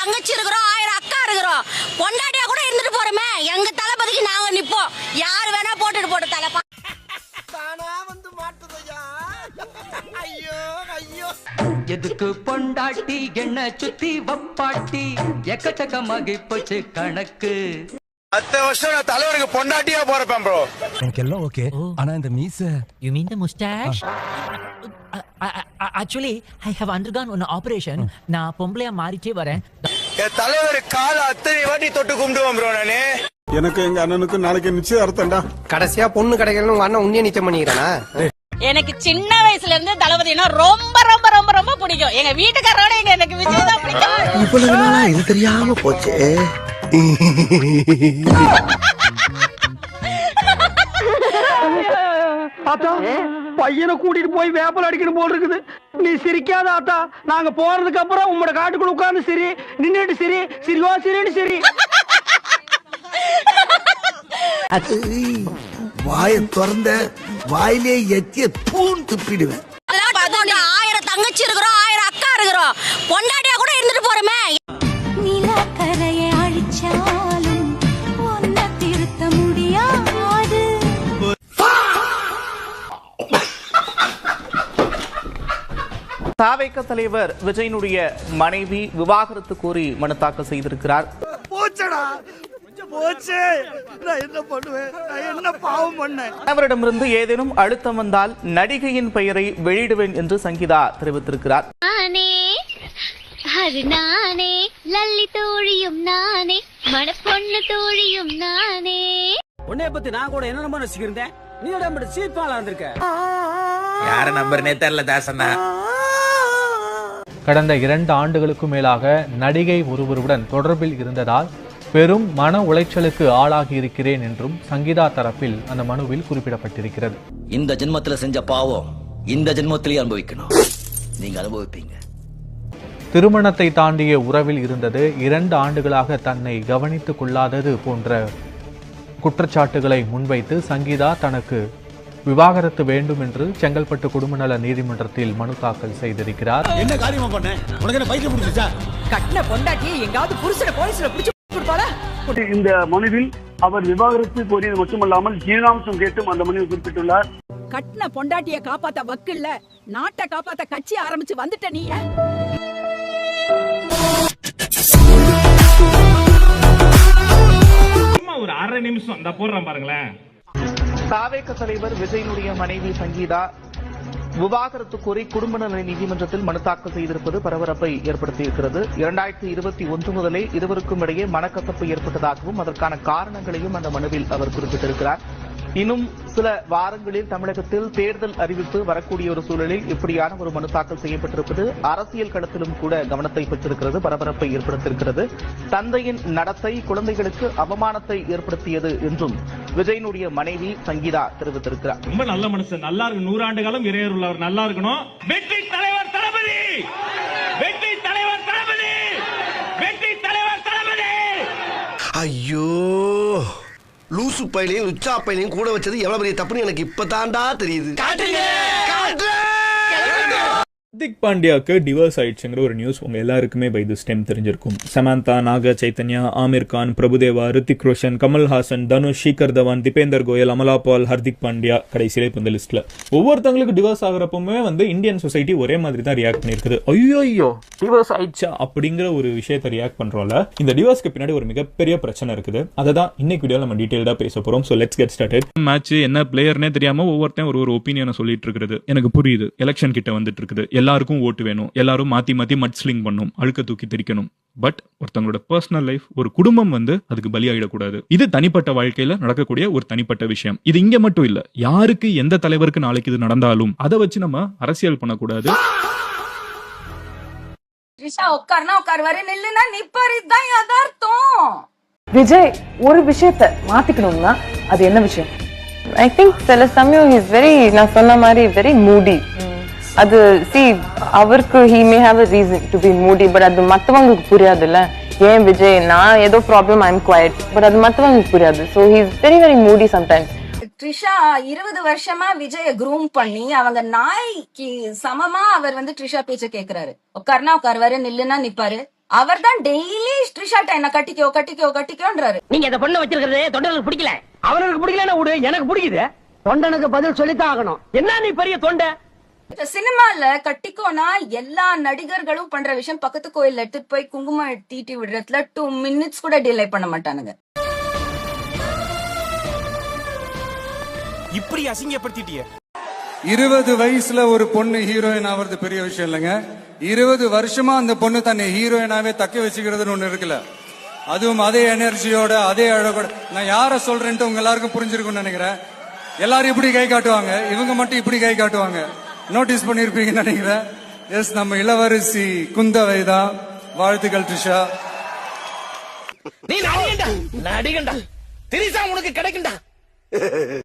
தங்கச்சி இருக்கிறோம், 1000 அக்கா இருக்கிறோம், பொண்டாட்டியா கூட இருந்துட்டு போறோமே. எங்க தளபதிக்கு நாங்க நிப்போம். யாரு வேணா போட்டுட்டு போட்டு தலைப்பா. தானா வந்து மாட்டுதையா. ஐயோ ஐயோ. எதுக்கு பொண்டாட்டி என்ன சுத்தி வப்பாட்டி எக்கச்சக்கமாகி போச்சு கணக்கு. அடுத்த வருஷம் நான் தலைவருக்கு பொண்டாட்டியா போறப்பேன் ப்ரோ. எனக்கு எல்லாம் ஓகே. ஆனா இந்த மீச. You mean the mustache? Actually, I have undergone an operation. நான் பொம்பளையா மாறிட்டே வரேன். என் தலைவர் கால அத்தனை வாட்டி தொட்டு கும்பிடுவோம் ப்ரோ நானு. எனக்கு எங்க அண்ணனுக்கு நாளைக்கு நிச்சயதார்த்தம்டா. கடைசியா பொண்ணு கிடைக்கணும் உங்க அண்ணன் உன்னிய நிச்சயம் பண்ணிக்கிறானா? எனக்கு சின்ன வயசுல இருந்து தளபதினா ரொம்ப ரொம்ப ரொம்ப ரொம்ப பிடிக்கும். எங்க வீட்டுக்காரோட எனக்கு விஜய் தான் பிடிக்கும். இவ்வளவு நாளா இது தெரியாம போச்சு. ஆத்தா பையனை கூட்டிட்டு போய் வேப்பல் அடிக்கணும் போல் இருக்குது. நீ சிரிக்காத ஆத்தா. நாங்க போறதுக்கு அப்புறம் உங்களோட காட்டுக்குள்ள உட்கார்ந்து சரி, நின்னுட்டு சரி, சிரிவா சிரின்னு சரி. வாயை திறந்த வாயிலே எத்திய தூண் துப்பிடுவேன். 1000 தங்கச்சி இருக்கிறோம், 1000 அக்கா இருக்கிறோம், பொண்டாட்டியா கூட இருந்துட்டு போறோமே. நிலக்கரையை அழிச்சாலும் ஒன்ன திருத்த முடியாது. தாவேக தலைவர் விஜயனுடைய மனைவி விவாகரத்து கோரி மனு தாக்கல் செய்திருக்கிறார். போச்சடா போச்சு. நான் என்ன பண்ணுவேன்? நான் என்ன பாவம் பண்ணேன்? அவரிடமிருந்து ஏதேனும் அழுத்தம் வந்தால் நடிகையின் பெயரை வெளியிடுவேன் என்று சங்கீதா தெரிவித்திருக்கிறார். நானே லல்லி தோழியும் நானே, மணப்பொண்ணு தோழியும் நானே. உன்னைய பத்தி நான் கூட என்ன நம்ப ரசிக்கிறேன். நீ உடம்பு சீப்பாலா இருந்திருக்க. யார நம்பர்னே தெரியல தாசனா. கடந்த 2 ஆண்டுகளுக்கு மேலாக நடிகை ஒருவருடன் தொடர்பில் இருந்ததால் பெரும் மன உளைச்சலுக்கு ஆளாகி இருக்கிறேன் என்றும் சங்கீதா தரப்பில் அந்த மனுவில் குறிப்பிடப்பட்டிருக்கிறது. இந்த ஜென்மத்துல செஞ்ச பாவம் இந்த ஜென்மத்திலேயே அனுபவிக்கணும். நீங்க அனுபவிப்பீங்க. திருமணத்தை தாண்டிய உறவில் இருந்தது, 2 ஆண்டுகளாக தன்னை கவனித்துக் கொள்ளாதது போன்ற குற்றச்சாட்டுகளை முன்வைத்து சங்கீதா தனக்கு விவாகரத்து வேண்டும் என்று செங்கல்பட்டு குடும்ப நல நீதிமன்றத்தில் மனு தாக்கல் செய்திருக்கிறார். என்ன காரியமா பண்ண? உனக்கு என்ன பைத்தியம் பிடிச்சா? கட்டின பொண்டாட்டியை எங்காவது புருஷனை போலீஸ்ல பிடிச்சு கொடுப்பாளா? இந்த மனுவில் அவர் விவாகரத்து கோரியது மட்டுமல்லாமல் ஜீவனாம்சம் கேட்டும் அந்த மனுவில் குறிப்பிட்டுள்ளார். கட்டின பொண்டாட்டிய காப்பாத்த வக்கில்ல, நாட்டை காப்பாத்த கட்சி ஆரம்பிச்சு வந்துட்ட நீ. ஒரு 1/2 நிமிஷம் இந்த போடுறேன் பாருங்களேன். தாவேக தலைவர் விஜயனுடைய மனைவி சங்கீதா விவாகரத்து கோரி குடும்ப நல நீதிமன்றத்தில் மனு தாக்கல் செய்திருப்பது பரபரப்பை ஏற்படுத்தியிருக்கிறது. 2021 முதலே இருவருக்கும் இடையே மனக்கசப்பு ஏற்பட்டதாகவும் அதற்கான காரணங்களையும் அந்த மனுவில் அவர் குறிப்பிட்டிருக்கிறார். இன்னும் சில வாரங்களில் தமிழகத்தில் தேர்தல் அறிவிப்பு வரக்கூடிய ஒரு சூழலில் இப்படியான ஒரு மனு தாக்கல் செய்யப்பட்டிருப்பது அரசியல் களத்திலும் கூட கவனத்தை பெற்றிருக்கிறது, பரபரப்பை ஏற்படுத்தியிருக்கிறது. தந்தையின் நடத்தை குழந்தைகளுக்கு அவமானத்தை ஏற்படுத்தியது என்றும் விஜயனுடைய மனைவி சங்கீதா தெரிவித்திருக்கிறார். ரொம்ப நல்ல மனுஷன், நல்லா இருக்கு. 100 ஆண்டு காலம் இறையர் உள்ளவர், நல்லா இருக்கணும். வெற்றி தலைவர் தளபதி, வெற்றி தலைவர் தளபதி, வெற்றி தலைவர் தளபதி. ஐயோ லூசு பையனையும் லுச்சா பையனையும் கூட வச்சது எவ்வளவு பெரிய தப்புன்னு எனக்கு இப்பதான்டா தெரியுது. ஹர்திக் பாண்டியாக்கு டிவோர்ஸ் ஆயிடுச்சுங்கிற ஒரு நியூஸ் உங்க எல்லாருக்குமே பை திஸ் டைம் தெரிஞ்சிருக்கும். சமந்தா, நாக சைத்தன்யா, ஆமீர் கான், பிரபுதேவா, ரித்திக் ரோஷன், கமல்ஹாசன், தனுஷ், ஷீகர் தவான், தீபேந்தர் கோயல், அமலா பால், ஹர்திக் பாண்டியா கடைசியில இப்ப இந்த லிஸ்ட்ல ஒவ்வொருத்தவங்களுக்கு டிவோர்ஸ் ஆகிறப்பவுமே இந்தியன் சொசைட்டி ஒரே மாதிரி தான் ரியாக்ட் பண்ணிருக்குது. ஐயோ டிவோர்ஸ் ஆயிடுச்சா அப்படிங்கிற ஒரு விஷயத்தை ரியாக்ட் பண்றோம்ல. இந்த டிவோர்ஸ்க்கு பின்னாடி ஒரு மிகப்பெரிய பிரச்சனை இருக்குது. அதை தான் இன்னைக்கு வீடியோல நம்ம டீடைல்டா பேச போறோம். So let's get started. Match என்ன பிளேயர்னே தெரியாம ஒவ்வொருத்தன் ஒரு ஒப்பீனியனை சொல்லிட்டு இருக்குது. எனக்கு புரியுது, எலெக்ஷன் கிட்ட வந்துட்டு இருக்குது, எல்லாருக்கும் ஓட்டு வேணும், எல்லாரும் மாத்தி மாத்தி மட்ஸ்லிங் பண்ணும், அழுக்க தூக்கி தெரிக்கணும். பட் ஒருத்தவங்களோட பர்சனல் லைஃப், ஒரு குடும்பம் அதுக்கு பலியாயிடக்கூடாது. இது தனிப்பட்ட வாழ்க்கையில நடக்கக்கூடிய ஒரு தனிப்பட்ட விஷயம். இது இங்க மட்டும் இல்ல, யாருக்கு எந்த தலைவருக்கு நாளைக்கு இது நடந்தாலும் அதை வச்சு நம்ம அரசியல் பண்ணக்கூடாது. விஜய் ஒரு விஷயத்தை மாத்திக்கணும்னா அது என்ன விஷயம்? I think சில சமயம் he is very, நான் சொன்ன மாதிரி very moody. அது see அவருக்கு he may have a reason to be moody, but அது மத்தவங்களுக்கு புரியாதுல்ல. ஏன் விஜய் நான் ஏதோ problem I am quiet, but அது மத்தவங்களுக்கு புரியாது. So he is very very moody sometimes. Trisha 20 வருஷமா விஜய க்ரூம் பண்ணி அவங்க நாய்க்கு சமமா அவர் ட்ரிஷா பேச்ச கேக்குறாரு. உட்காருனா உட்காருவாரு, நில்லுனா நிப்பாரு. அவர் தான் டெய்லி ட்ரிஷாட்ட என்ன கட்டிக்கோ கட்டிக்கோ கட்டிக்கோன்றாரு. நீங்க இந்த பொண்ணை வச்சிருக்கிறது தொண்டனுக்கு பிடிக்கல. அவனுக்கு பிடிக்கலன்னா விடு, எனக்கு பிடிக்குது. தொண்டனுக்கு பதில் சொல்லித்தான் ஆகணும். என்ன நீ பெரிய தொண்டை? சினிமால கட்டிக்கோனா எல்லா நடிகர்களும் பண்ற விஷயம் பக்கத்து கோயில்ல எடுத்துட்டு போய் குங்குமம் தீட்டி விடுறதுல 2 minutes கூட டிலே பண்ண மாட்டானுங்க. இப்படி அசிங்கப்படுத்திட்டிய. 20 வயசுல ஒரு பொண்ணு ஹீரோயின் ஆவறது பெரிய விஷயம் இல்லைங்க. 20 வருஷமா அந்த பொண்ணு தன்னை ஹீரோயினாவே தக்க வச்சுக்கிறதுன்னு ஒண்ணு இருக்குல்ல, அதுவும் அதே எனர்ஜியோட அதே அழகோட. நான் யார சொல்றேன்ட்டு உங்க எல்லாருக்கும் புரிஞ்சிருக்கும்னு நினைக்கிறேன். எல்லாரும் இப்படி கை காட்டுவாங்க, இவங்க மட்டும் இப்படி கை காட்டுவாங்க. நோட்டீஸ் பண்ணிருப்பீங்கன்னு நினைக்கிறேன். எஸ், நம்ம இளவரசி குந்தவை தான். வாழ்த்துக்கள் ட்ரிஷா. நீ நடிகண்டா திரிசா உனக்கு கிடைக்கும்டா.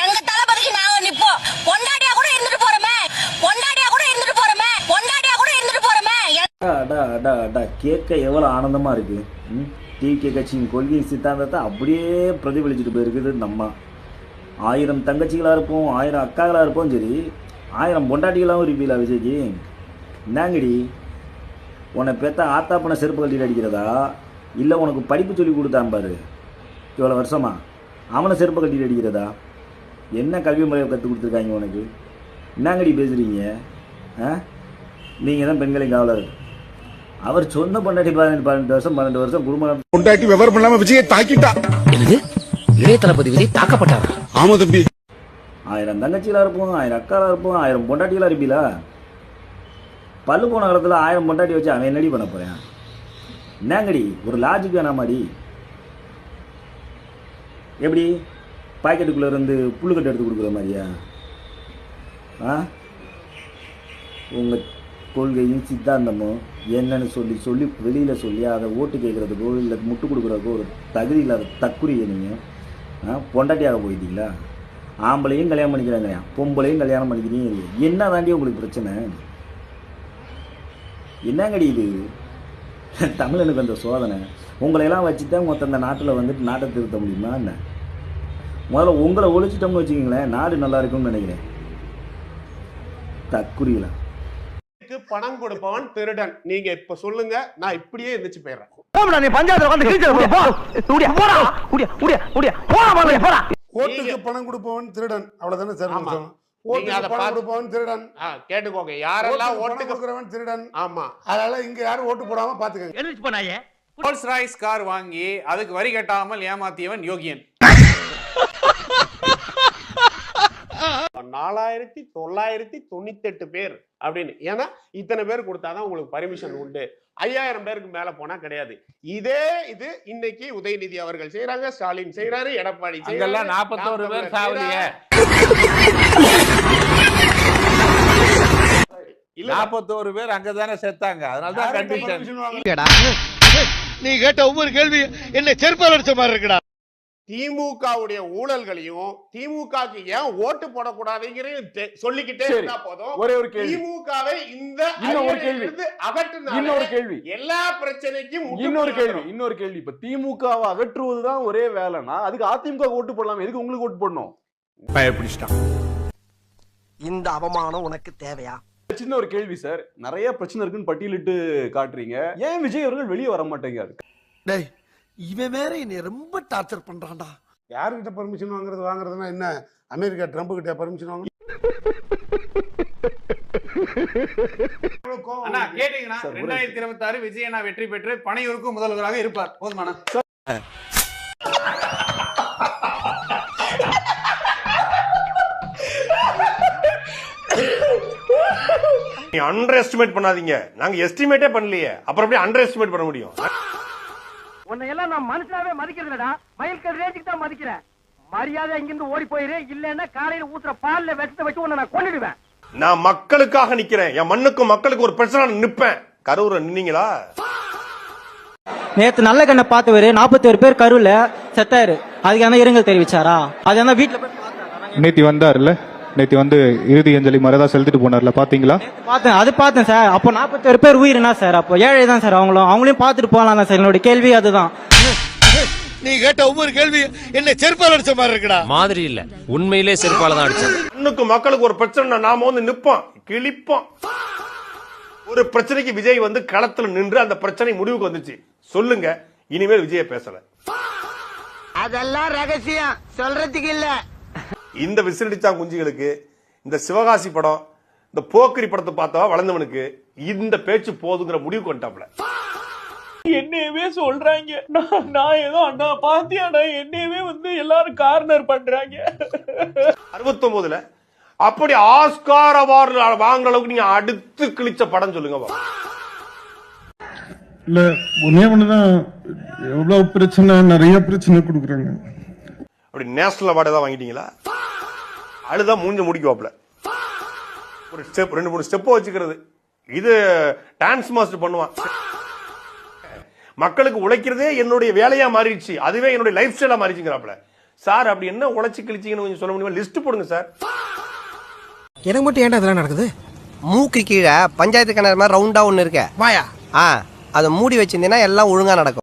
எங்க தளபதிக்கு நாங்க நிப்போம். கொண்டாடியா கூட இருந்துட்டு போறோமே, கொண்டாடியா கூட இருந்துட்டு போறோமே, கொண்டாடியா கூட இருந்துட்டு போறோமே. கேட்க எவ்வளவு ஆனந்தமா இருக்கு. டிகே கட்சியின் கொள்கை சித்தாந்தத்தை அப்படியே பிரதிபலிச்சுட்டு போயிருக்குது. நம்ம 1000 தங்கச்சிகளா இருப்போம், 1000 அக்காங்களா இருப்போம், சரி 1000 பொண்டாட்டிகளாகவும் இருப்பீங்களா விஜய்க்கு? என்னங்கடி உன்னை பெத்த ஆத்தாப்பனை செருப்பு கட்டிட்டு அடிக்கிறதா, இல்லை உனக்கு படிப்பு சொல்லி கொடுத்தான் பாரு இவ்வளோ வருஷமா, அவனை செருப்பு கட்டிட்டு அடிக்கிறதா? என்ன கல்வி முறையை கற்றுக் கொடுத்துருக்காங்க உனக்கு? என்னங்கடி பேசுகிறீங்க? நீங்கள் தான் பெண்களின் காவலர். அவர் சொந்த பொண்டாட்டி 12 வருஷம் 12 வருஷம் குடும்பம் பொண்டாட்டி விவரம் இல்லாம விஜயை தாக்கிட்டா. என்னது இளைய தளபதி விஜய் தாக்கப்பட்டாரா? ஆமா தம்பி. 1000 தங்கச்சிகளா இருப்போம், 1000 அக்காலா இருப்போம், 1000 பொண்டாட்டிகளா இருப்பீங்களா? பல்லு போன காலத்தில் 1000 பொண்டாட்டி வச்சு அவன் என்னடி பண்ண போறேன்? என்னங்கடி ஒரு லாஜிக் வேணாமாடி? எப்படி பாக்கெட்டுக்குள்ள இருந்து புல்லுக்கட்டை எடுத்து கொடுக்குற மாதிரியா? உங்க கொள்கையும் சித்தாந்தமும் என்னன்னு சொல்லி சொல்லி வெளியில சொல்லி அதை ஓட்டு கேட்கறதுக்கோ இல்லை முட்டு கொடுக்குறதுக்கோ ஒரு தகுதி இல்லாத தக்குரிய நீங்க பொண்டாட்டியாக போயிட்டீங்களா? ஆம்பளையும் கல்யாணம் பண்ணிக்கிறாங்க, பொம்பளையும் கல்யாணம் பண்ணிக்கிறீங்க. என்ன தாண்டி உங்களுக்கு பிரச்சனை? என்னங்கடி இது தமிழனுக்கு அந்த சோதனை? உங்களையெல்லாம் வச்சுதான் மொத்தம் இந்த நாட்டில் வந்துட்டு நாட்டை திருத்த முடியுமா என்ன? முதல்ல உங்களை ஒழிச்சிட்டோம்னு வச்சுக்கிங்களேன், நாடு நல்லா இருக்கும்னு நினைக்கிறேன். தக்குறியில பணம் கொடுப்பவன் திருடன். நீங்க இப்ப சொல்லுங்க, நான் இப்படியே எந்திரிச்சு போயிடுறேன். நீ பஞ்சாயத்துல வந்து ஓட்டுக்கு பணம் கொடுப்பவன் திருடன், அவ்வளவுதானே சார்? திருடன் கேட்டுக்கோங்க, யாரெல்லாம் ஓட்டு கொடுக்கிறவன் திருடன். ஆமா, அதனால இங்க யாரும் ஓட்டு போடாம பாத்துக்கங்க. எழுதிச்சு போனாயே. ரோல்ஸ் ராய்ஸ் கார் வாங்கி அதுக்கு வரி கட்டாமல் ஏமாத்தியவன் யோகியன். 4998 பேர் அப்படின்னு. ஏன்னா இத்தனை பேர் கொடுத்தாதான் உங்களுக்கு பர்மிஷன் உண்டு. 5000 பேருக்கு மேல போனா கிடையாது. இது இன்னைக்கு உதயநிதி அவர்கள் செய்யறாங்க, ஸ்டாலின் செய்யறாரு, எடப்பாடி செய்யறாங்க. 41 பேர் சாவலியே. 41 பேர் அங்கதானே செத்தாங்க. அதனாலதான் கண்டிஷன். நீ கேட்ட ஒவ்வொரு கேள்வி என்ன செருப்பால் அடிச்ச மாதிரி இருக்குடா. திமுகவுடைய ஊழல்களையும் திமுகக்கு ஏன் ஓட்டு போடக்கூடாதுங்கிறதையும் சொல்லிக்கிட்டே இருந்தா போதும். ஒரே ஒரு கேள்வி. திமுகவை இந்த இன்னொரு கேள்வி, எல்லா பிரச்சனைக்கும் இன்னொரு கேள்வி. இப்ப திமுகவை அகற்றுவதுதான் ஒரே வேலைனா அதுக்கு அதிமுக ஓட்டு போடலாம், எதுக்கு உங்களுக்கு ஓட்டு போடணும்? பயப்பிடிச்சிட்டான். இந்த அவமானம் உனக்கு தேவையா? சின்ன ஒரு கேள்வி சார், நிறைய பிரச்சனை இருக்குன்னு பட்டியலிட்டு காட்டுறீங்க, ஏன் விஜய் அவர்கள் வெளியே வர மாட்டேங்கிறாரு? டேய், இவன் வேற என்னை ரொம்ப டார்ச்சர் பண்றான்டா. யாருக்கிட்ட பர்மிஷன் வாங்குறதுன்னா என்ன? அமெரிக்கா ட்ரம்ப் கிட்ட பர்மிஷன் வாங்க. கேட்டீங்கன்னா 2026 விஜய் அண்ணா வெற்றி பெற்று பனையூருக்கு முதல்வராக இருப்பார். போதுமானா? அண்டர் எஸ்டிமேட் பண்ணாதீங்க. நாங்க எஸ்டிமேட்டே பண்ணலையே, அப்புறம் எப்படி அண்டர் எஸ்டிமேட் பண்ண முடியும்? உன்னை எல்லாம் நான் மனுஷனாவே மதிக்கிறதுலடா, மயில்கல் ரேஞ்சுக்கு தான் மதிக்கிறேன். மரியாதை இங்கிருந்து ஓடி போயிரு, இல்லன்னா காலையில ஊத்துற பால்ல விஷத்தை வச்சு உன்னை நான் கொன்னுடுவேன். நான் மக்களுக்காக நிக்கிறேன். என் மண்ணுக்கும் மக்களுக்கு ஒரு பிரச்சனை நிப்பேன். கரூர் நின்னீங்களா? நேத்து நல்ல கண்ணை பார்த்தவரு 41 பேர் கருவுல செத்தாரு. அதுக்கு என்ன இரங்கல் தெரிவிச்சாரா? அது என்ன வீட்டுல நேத்தி வந்தாருல்ல, நேத்தி வந்து இறுதி அஞ்சலி மரதா செலுத்திட்டு போனார்ல, பாத்தீங்களா? பார்த்தேன் சார். அப்போ 41 பேர் உயிர்னா சார், அப்போ ஏழை தான் சார். அவங்களையும் பார்த்துட்டு போகலாம் தான் சார். என்னோட கேள்வி அதுதான். நீ கேட்ட ஒவ்வொரு கேள்வி என்ன செருப்பால் அடிச்ச மாதிரி இருக்குடா. மாதிரி இல்ல, உண்மையிலே செருப்பால தான் அடிச்சது. மண்ணுக்கும் மக்களுக்கு ஒரு பிரச்சனை நாம வந்து நிப்போம், கிழிப்போம். ஒரு பிரச்சனைக்கு விஜய் வந்து களத்துல நின்று அந்த பிரச்சனை முடிவுக்கு வந்துச்சு. சொல்லுங்க, இனிமேல் விஜய பேசல. அதெல்லாம் ரகசியம் சொல்றதுக்கு இல்ல. இந்த விசிலடிச்சா குஞ்சுகளுக்கு, இந்த சிவகாசி படம், இந்த போக்கிரி படத்தை பார்த்தா வளர்ந்தவனுக்கு இந்த பேச்சு போதுங்கிற முடிவுக்கு வந்துட்டாப்ல. என்னையவே சொல்றாங்க, நான் ஏதோ அண்ணா பாத்தியாடா, என்னையவே வந்து எல்லாரும் கார்னர் பண்றாங்க. 69ல அப்படி ஆஸ்கார் அவார்டு வாங்குற அளவுக்கு நீங்க அடுத்து கிழிச்ச படம் சொல்லுங்க. இல்ல ஒன்னே ஒண்ணுதான், எவ்வளவு பிரச்சனை, நிறைய பிரச்சனை கொடுக்குறாங்க. அப்படி நேஷனல் அவார்டு ஏதாவது வாங்கிட்டீங்களா? அழுதா மூஞ்ச முடிக்குவாப்ல. ஒரு ஸ்டெப் 2-3 ஸ்டெப் வச்சுக்கிறது, இது டான்ஸ் மாஸ்டர் பண்ணுவான். மக்களுக்கு உழைக்கிறதே என்னுடைய வேலையா மாறிடுச்சு, அதுவே என்னுடைய லைஃப் ஸ்டைலா மாறிச்சுங்கிறாப்ல. சார் அப்படி என்ன உழைச்சு கிழிச்சிங்கன்னு கொஞ்சம் சொல்ல முடியுமா? லிஸ்ட் போடுங்க சார். எனக்கு மட்டும் ஏன்டா இதெல்லாம் நடக்குது? மூக்கு கீழே பஞ்சாயத்து கிணறு மாதிரி ரவுண்டா ஒண்ணு இருக்க வாயா அதை மூடி வச்சிருந்தீங்கன்னா எல்லாம் ஒழுங்கா நடக்கும்.